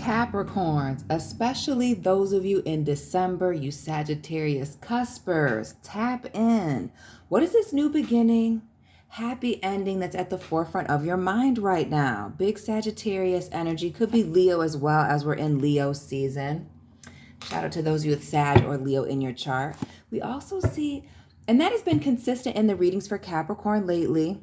Capricorns, especially those of you in December, you Sagittarius cuspers, tap in. What is this new beginning? Happy ending that's at the forefront of your mind right now. Big Sagittarius energy. Could be Leo as well, as we're in Leo season. Shout out to those of you with Sag or Leo in your chart. We also see, and that has been consistent in the readings for Capricorn lately,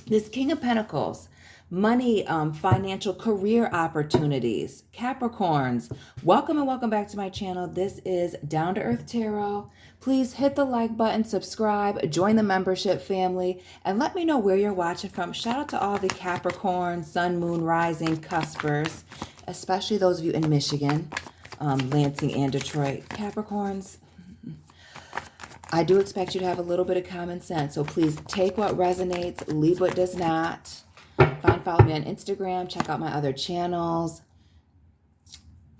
this King of Pentacles. Money, financial, career opportunities. Capricorns, welcome and welcome back to my channel. This is Down to Earth Tarot. Please hit the like button, subscribe, join the membership family, and let me know where you're watching from. Shout out to all the Capricorn, Sun, Moon, Rising, Cuspers, especially those of you in Michigan, Lansing, and Detroit. Capricorns, I do expect you to have a little bit of common sense, so please take what resonates, leave what does not. Follow me on Instagram. Check out my other channels.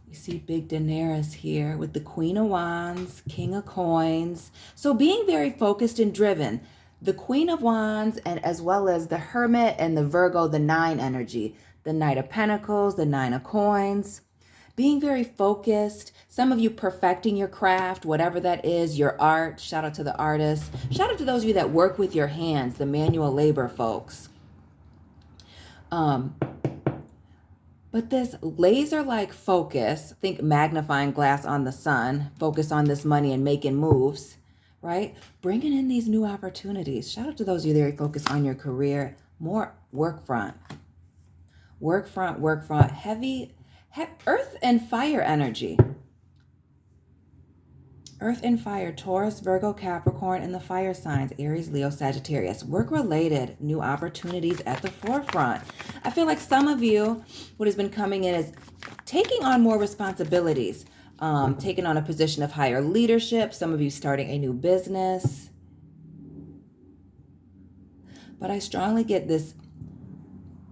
You see Big Daenerys here with the Queen of Wands, King of Coins. So being very focused and driven. The Queen of Wands, and as well as the Hermit and the Virgo, the 9 energy. The Knight of Pentacles, the 9 of Coins. Being very focused. Some of you perfecting your craft, whatever that is, your art. Shout out to the artists. Shout out to those of you that work with your hands, the manual labor folks. But this laser-like focus, think magnifying glass on the sun, focus on this money and making moves, right? Bringing in these new opportunities. Shout out to those of you that are focused on your career. More work front. Work front. Heavy earth and fire energy. Earth and fire, Taurus, Virgo, Capricorn, and the fire signs, Aries, Leo, Sagittarius. Work-related, new opportunities at the forefront. I feel like some of you, what has been coming in is taking on more responsibilities, taking on a position of higher leadership, some of you starting a new business. But I strongly get this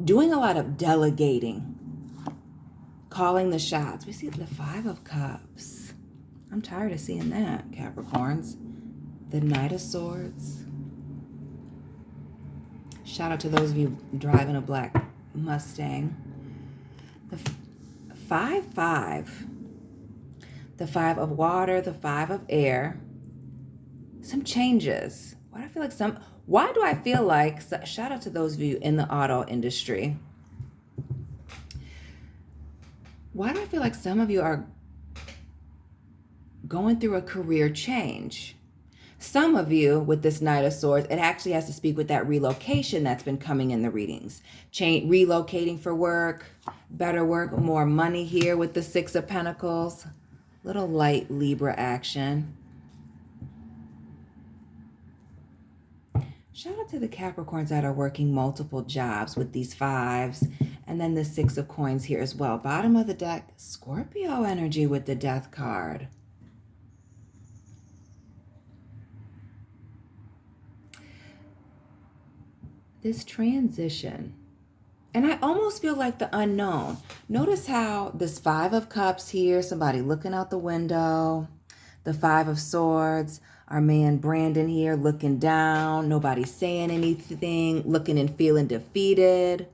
doing a lot of delegating, calling the shots. We see the 5 of Cups. I'm tired of seeing that, Capricorns. The Knight of Swords. Shout out to those of you driving a black Mustang. The 5-5. The 5 of water, the 5 of air. Some changes. Why do I feel like, shout out to those of you in the auto industry. Why do I feel like some of you are going through a career change? Some of you with this Knight of Swords, it actually has to speak with that relocation that's been coming in the readings. Relocating for work, better work, more money here with the 6 of Pentacles. Little light Libra action. Shout out to the Capricorns that are working multiple jobs with these 5s. And then the 6 of Coins here as well. Bottom of the deck, Scorpio energy with the Death card. This transition, and I almost feel like the unknown. Notice how this 5 of Cups here, somebody looking out the window, the 5 of Swords, our man Brandon here looking down, nobody saying anything, looking and feeling defeated.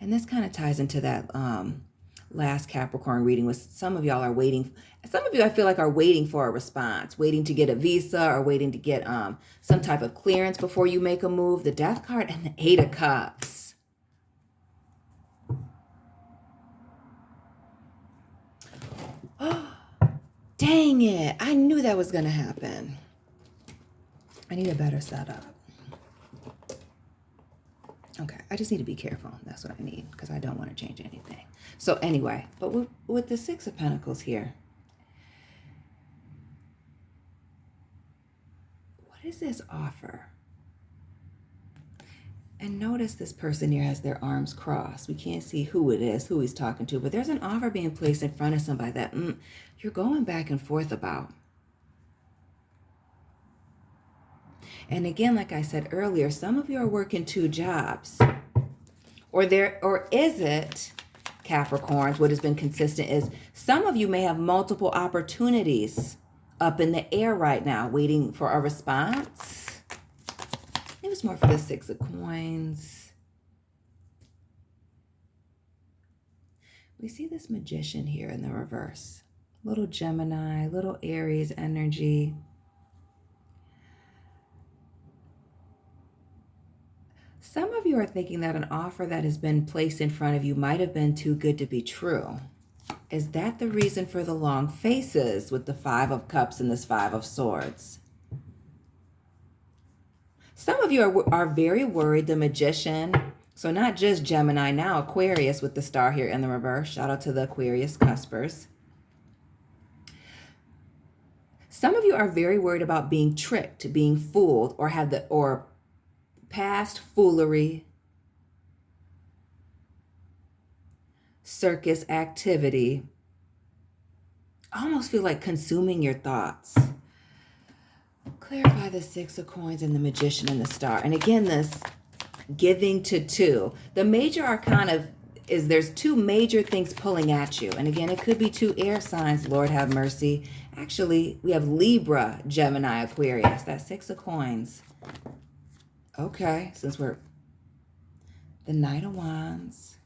And this kind of ties into that last Capricorn reading with some of y'all are waiting. Some of you I feel like are waiting for a response, waiting to get a visa or waiting to get some type of clearance before you make a move. The Death card and the 8 of Cups. Oh, dang it. I knew that was going to happen. I need a better setup. Okay, I just need to be careful. That's what I need because I don't want to change anything. So anyway, but with the 6 of Pentacles here, what does this offer? And notice this person here has their arms crossed. We can't see who it is, who he's talking to, but there's an offer being placed in front of somebody that you're going back and forth about. And again, like I said earlier, some of you are working 2 jobs. Or is it, Capricorns, what has been consistent is some of you may have multiple opportunities up in the air right now, waiting for a response. It was more for the 6 of Coins. We see this Magician here in the reverse. Little Gemini, little Aries energy. Some of you are thinking that an offer that has been placed in front of you might have been too good to be true. Is that the reason for the long faces with the Five of Cups and this Five of Swords? Some of you are very worried, the Magician. So not just Gemini, now Aquarius with the star here in the reverse. Shout out to the Aquarius cuspers. Some of you are very worried about being tricked, being fooled, or past foolery, circus activity. I almost feel like consuming your thoughts. Clarify the Six of Coins and the Magician and the Star. And again, this giving to two. The major arcana is there's two major things pulling at you. And again, it could be two air signs, Lord have mercy. Actually, we have Libra, Gemini, Aquarius. That's Six of Coins. Okay, since we're the Knight of Wands.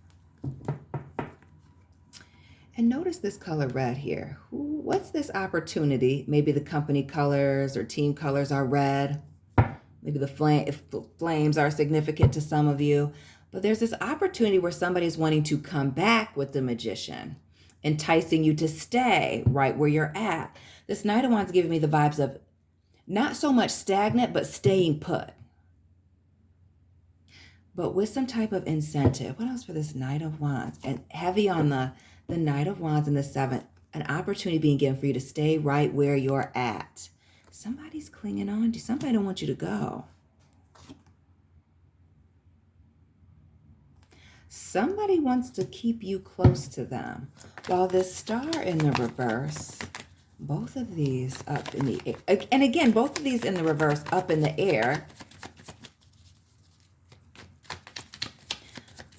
And notice this color red here. What's this opportunity? Maybe the company colors or team colors are red. Maybe if the flames are significant to some of you. But there's this opportunity where somebody's wanting to come back with the Magician, enticing you to stay right where you're at. This Knight of Wands giving me the vibes of not so much stagnant, but staying put. But with some type of incentive. What else for this Knight of Wands? And heavy on the Knight of Wands and the Seventh. An opportunity being given for you to stay right where you're at. Somebody's clinging on to you. Somebody don't want you to go. Somebody wants to keep you close to them. While this star in the reverse, both of these up in the air. And again, both of these in the reverse up in the air.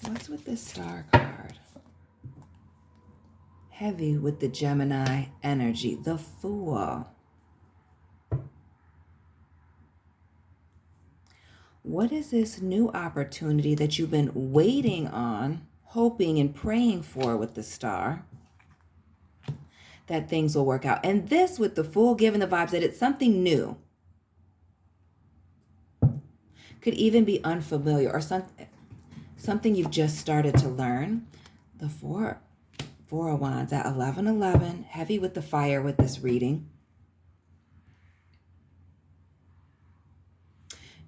What's with this star card? Heavy with the Gemini energy, the Fool. What is this new opportunity that you've been waiting on, hoping and praying for with the star? That things will work out. And this with the Fool giving the vibes that it's something new. Could even be unfamiliar or something you've just started to learn. The Four of Wands at 11:11, heavy with the fire with this reading.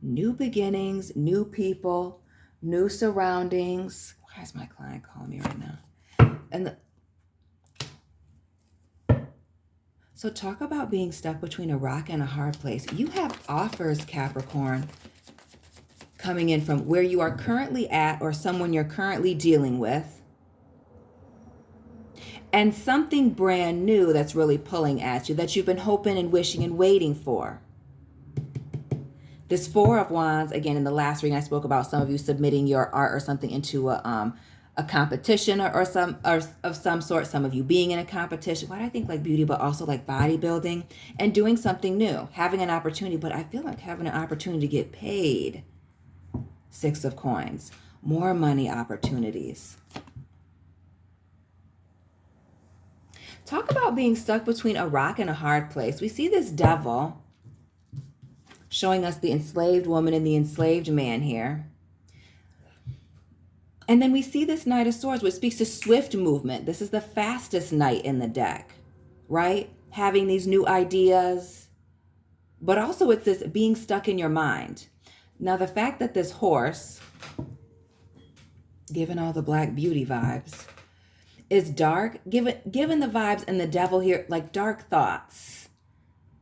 New beginnings, new people, new surroundings. Why is my client calling me right now? And so talk about being stuck between a rock and a hard place. You have offers, Capricorn, coming in from where you are currently at or someone you're currently dealing with. And something brand new that's really pulling at you that you've been hoping and wishing and waiting for. This Four of Wands, again, in the last reading I spoke about some of you submitting your art or something into a competition or of some sort. Some of you being in a competition. Why do I think like beauty, but also like bodybuilding and doing something new, having an opportunity. But I feel like having an opportunity to get paid. Six of Coins, more money opportunities. Talk about being stuck between a rock and a hard place. We see this Devil showing us the enslaved woman and the enslaved man here. And then we see this Knight of Swords, which speaks to swift movement. This is the fastest knight in the deck, right? Having these new ideas, but also it's this being stuck in your mind. Now, the fact that this horse, given all the Black Beauty vibes, is dark, given the vibes and the Devil here, like dark thoughts.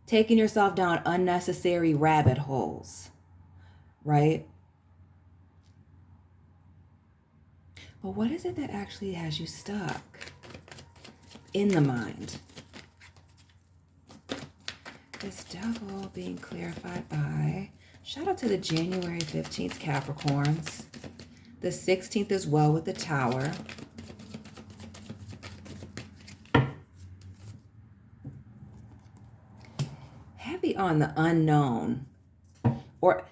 Taking yourself down unnecessary rabbit holes, right? But what is it that actually has you stuck in the mind? This Devil being clarified by, shout out to the January 15th Capricorns. The 16th as well with the Tower. Heavy on the unknown. Or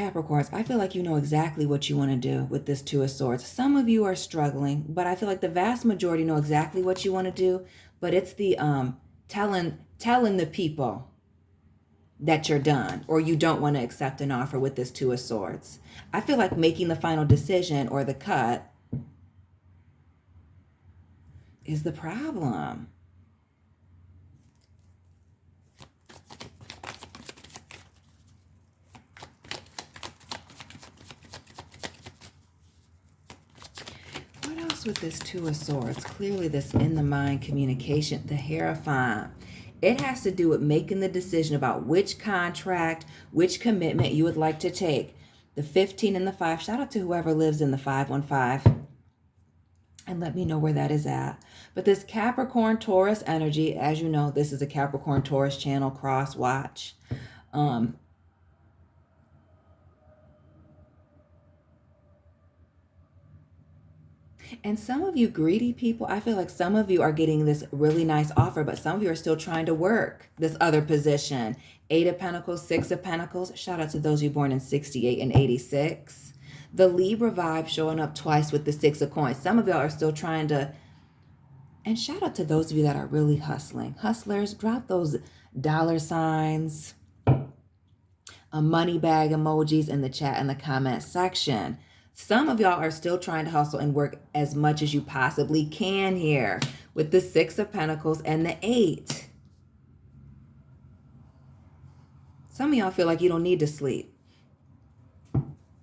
Capricorns, I feel like you know exactly what you want to do with this Two of Swords. Some of you are struggling, but I feel like the vast majority know exactly what you want to do. But it's the telling the people that you're done or you don't want to accept an offer with this Two of Swords. I feel like making the final decision or the cut is the problem. What else with this Two of Swords? Clearly this in the mind communication, the Hierophant. It has to do with making the decision about which contract, which commitment you would like to take. The 15 and the 5. Shout out to whoever lives in the 515. And let me know where that is at. But this Capricorn Taurus energy, as you know, this is a Capricorn Taurus channel cross watch. And some of you greedy people, I feel like some of you are getting this really nice offer, but some of you are still trying to work this other position. 8 of Pentacles, 6 of Pentacles. Shout out to those of you born in 68 and 86. The Libra vibe showing up twice with the 6 of Coins. Some of y'all are still trying to, and shout out to those of you that are really hustling. Hustlers, drop those dollar signs, money bag emojis in the chat and the comment section. Some of y'all are still trying to hustle and work as much as you possibly can here with the 6 of Pentacles and the 8. Some of y'all feel like you don't need to sleep.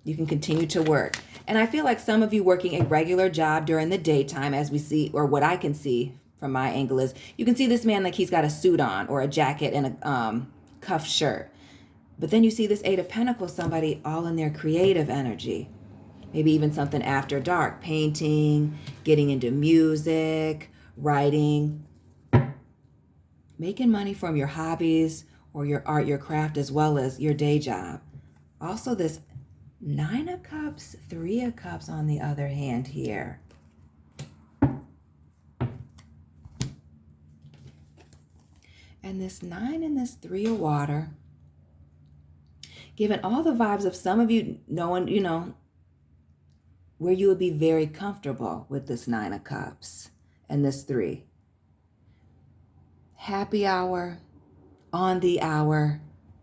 You can continue to work. And I feel like some of you working a regular job during the daytime, as we see, or what I can see from my angle is, you can see this man like he's got a suit on or a jacket and a cuffed shirt. But then you see this 8 of Pentacles, somebody all in their creative energy. Maybe even something after dark, painting, getting into music, writing, making money from your hobbies or your art, your craft, as well as your day job. Also this 9 of Cups, 3 of Cups on the other hand here. And this 9 and this 3 of Water, giving all the vibes of some of you knowing, you know, where you would be very comfortable with this 9 of Cups and this 3. Happy hour, on the hour,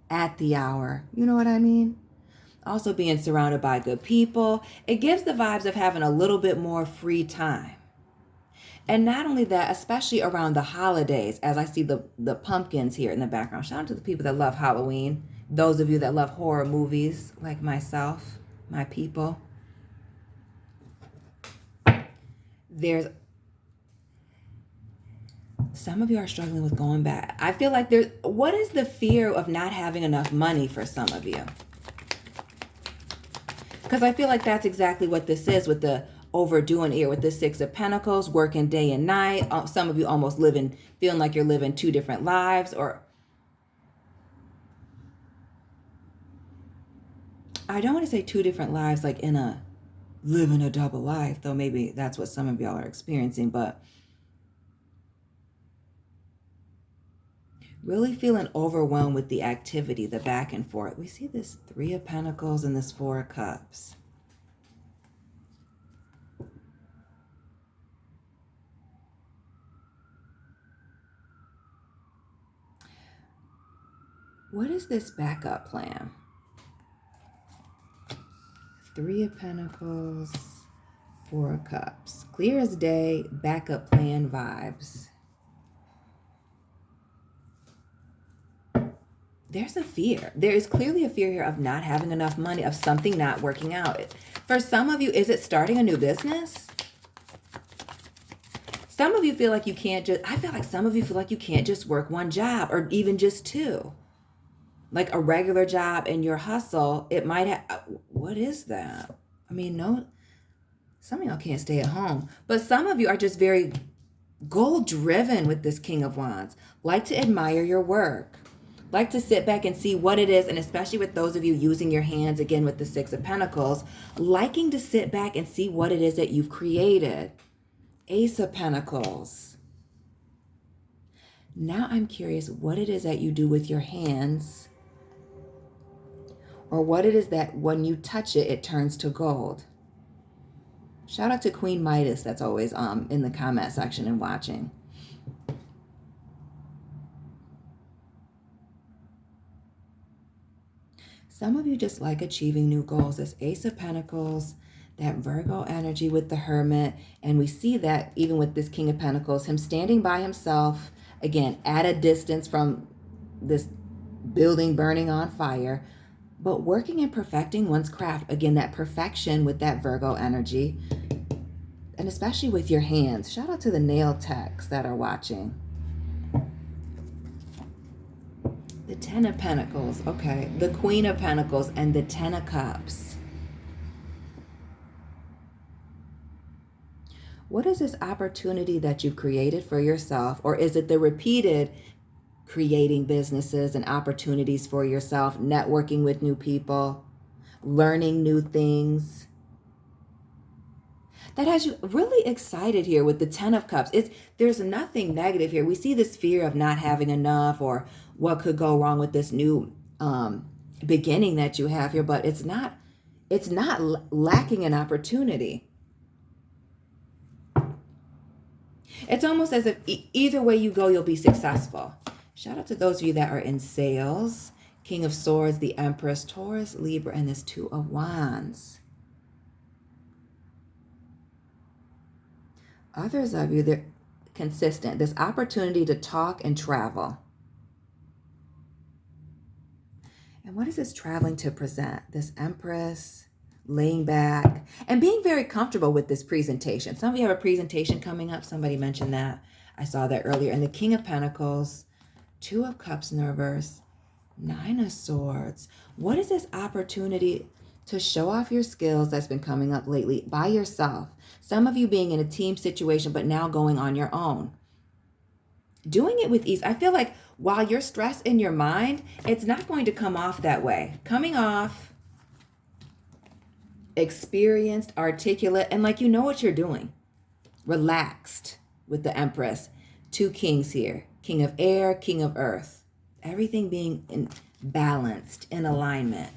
at the hour. You know what I mean? Also being surrounded by good people. It gives the vibes of having a little bit more free time. And not only that, especially around the holidays, as I see the pumpkins here in the background. Shout out to the people that love Halloween. Those of you that love horror movies like myself, my people. There's some of you are struggling with going back. I feel like what is the fear of not having enough money for some of you? Because I feel like that's exactly what this is with the overdoing here with the 6 of Pentacles, working day and night. Some of you almost feeling like you're living 2 different lives, or I don't want to say 2 different lives like living a double life, though maybe that's what some of y'all are experiencing, but really feeling overwhelmed with the activity, the back and forth. We see this 3 of Pentacles and this 4 of Cups. What is this backup plan? 3 of Pentacles, 4 of Cups. Clear as day, backup plan vibes. There's a fear. There is clearly a fear here of not having enough money, of something not working out. For some of you, is it starting a new business? Some of you feel like you can't I feel like some of you feel like you can't just work one job or even just 2. Like a regular job and your hustle, it might have, what is that? I mean, no, some of y'all can't stay at home, but some of you are just very goal driven with this King of Wands, like to admire your work, like to sit back and see what it is. And especially with those of you using your hands again with the 6 of Pentacles, liking to sit back and see what it is that you've created. Ace of Pentacles. Now I'm curious what it is that you do with your hands, or what it is that when you touch it, it turns to gold. Shout out to Queen Midas that's always in the comment section and watching. Some of you just like achieving new goals. This Ace of Pentacles, that Virgo energy with the Hermit. And we see that even with this King of Pentacles, him standing by himself, again, at a distance from this building burning on fire, but working and perfecting one's craft. Again, that perfection with that Virgo energy, and especially with your hands. Shout out to the nail techs that are watching. The Ten of Pentacles, okay. The Queen of Pentacles and the Ten of Cups. What is this opportunity that you've created for yourself? Or is it the repeated creating businesses and opportunities for yourself, networking with new people, learning new things? That has you really excited here with the Ten of Cups. There's nothing negative here. We see this fear of not having enough or what could go wrong with this new beginning that you have here, but it's not lacking an opportunity. It's almost as if either way you go, you'll be successful. Shout out to those of you that are in sales. King of Swords, the Empress, Taurus, Libra, and this Two of Wands. Others of you, they're consistent. This opportunity to talk and travel. And what is this traveling to present? This Empress, laying back, and being very comfortable with this presentation. Some of you have a presentation coming up. Somebody mentioned that. I saw that earlier. And the King of Pentacles, Two of Cups in reverse, Nine of Swords. What is this opportunity to show off your skills that's been coming up lately by yourself? Some of you being in a team situation, but now going on your own. Doing it with ease. I feel like while you're stressed in your mind, it's not going to come off that way. Coming off experienced, articulate, and like you know what you're doing. Relaxed with the Empress. Two kings here. King of air, King of earth. Everything being balanced, in alignment.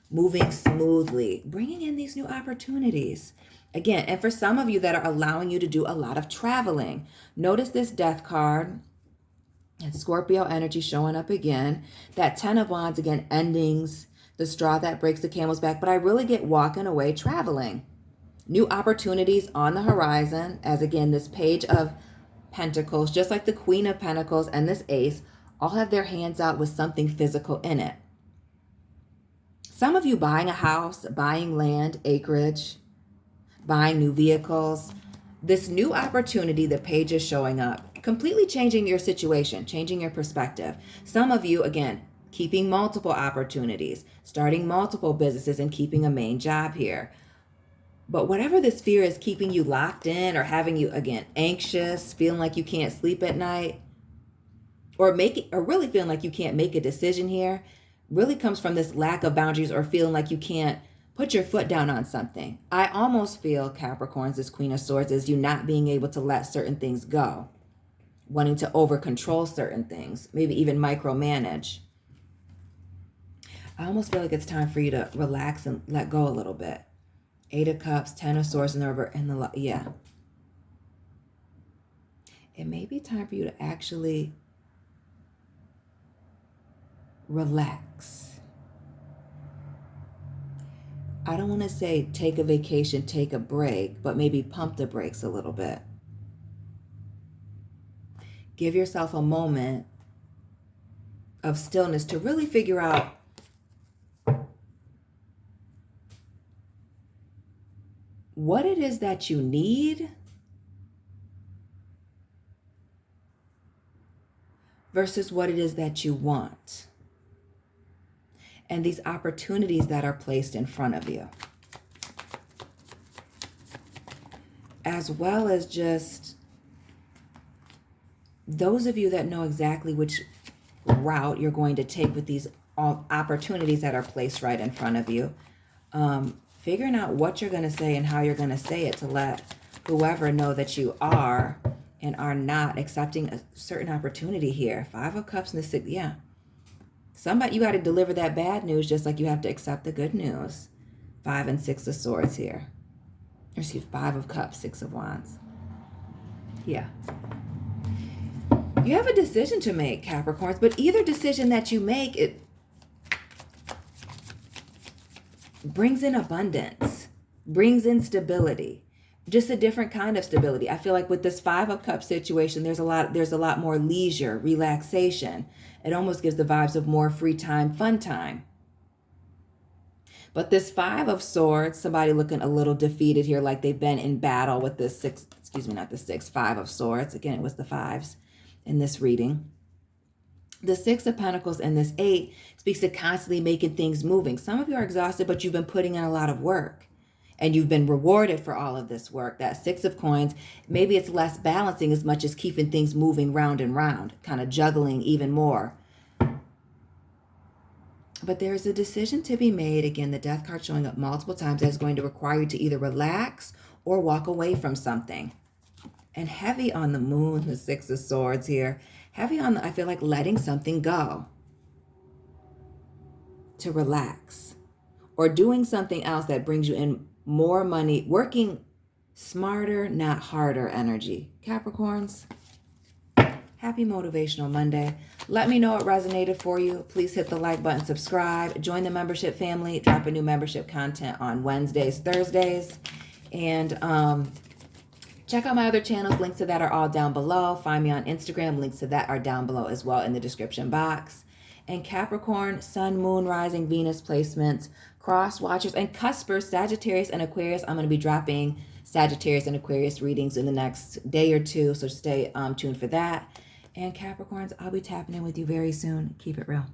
Moving smoothly. Bringing in these new opportunities. Again, and for some of you that are allowing you to do a lot of traveling. Notice this Death card. And Scorpio energy showing up again. That Ten of Wands, again, endings. The straw that breaks the camel's back. But I really get walking away traveling. New opportunities on the horizon. As again, this Page of Pentacles, just like the Queen of Pentacles and this Ace, all have their hands out with something physical in it. Some of you buying a house, buying land, acreage, buying new vehicles. This new opportunity, the Page is showing up, completely changing your situation, changing your perspective. Some of you, again, keeping multiple opportunities, starting multiple businesses and keeping a main job here. But whatever this fear is keeping you locked in or having you, again, anxious, feeling like you can't sleep at night, or really feeling like you can't make a decision here, really comes from this lack of boundaries or feeling like you can't put your foot down on something. I almost feel, Capricorns, this Queen of Swords, is you not being able to let certain things go, wanting to over control certain things, maybe even micromanage. I almost feel like it's time for you to relax and let go a little bit. Eight of Cups, Ten of Swords in the river, and yeah. It may be time for you to actually relax. I don't want to say take a vacation, take a break, but maybe pump the brakes a little bit. Give yourself a moment of stillness to really figure out what it is that you need versus what it is that you want. And these opportunities that are placed in front of you. As well as just those of you that know exactly which route you're going to take with these opportunities that are placed right in front of you. Figuring out what you're going to say and how you're going to say it to let whoever know that you are and are not accepting a certain opportunity here. Five of Cups and the Six, yeah. Somebody, you got to deliver that bad news just like you have to accept the good news. 5 and 6 of Swords here. Or excuse me, 5 of Cups, 6 of Wands. Yeah. You have a decision to make, Capricorns, but either decision that you make, it brings in abundance, brings in stability, just a different kind of stability. I feel like with this 5 of Cups situation, there's a lot more leisure, relaxation. It almost gives the vibes of more free time, fun time. But this 5 of Swords, somebody looking a little defeated here, like they've been in battle with this 6, excuse me, not the 6, 5 of Swords. Again, it was the 5s in this reading. The 6 of Pentacles and this 8 speaks to constantly making things moving. Some of you are exhausted, but you've been putting in a lot of work. And you've been rewarded for all of this work. That 6 of Coins, maybe it's less balancing as much as keeping things moving round and round, kind of juggling even more. But there's a decision to be made. Again, the Death card showing up multiple times that's going to require you to either relax or walk away from something. And heavy on the Moon, the 6 of Swords here. Heavy on, I feel like letting something go. To relax. Or doing something else that brings you in more money. Working smarter, not harder energy. Capricorns. Happy Motivational Monday. Let me know what resonated for you. Please hit the like button, subscribe, join the membership family, drop a new membership content on Wednesdays, Thursdays, and check out my other channels. Links to that are all down below. Find me on Instagram. Links to that are down below as well in the description box. And Capricorn, Sun, Moon, Rising, Venus placements, cross watchers, and cuspers, Sagittarius and Aquarius. I'm going to be dropping Sagittarius and Aquarius readings in the next day or two, so stay tuned for that. And Capricorns, I'll be tapping in with you very soon. Keep it real.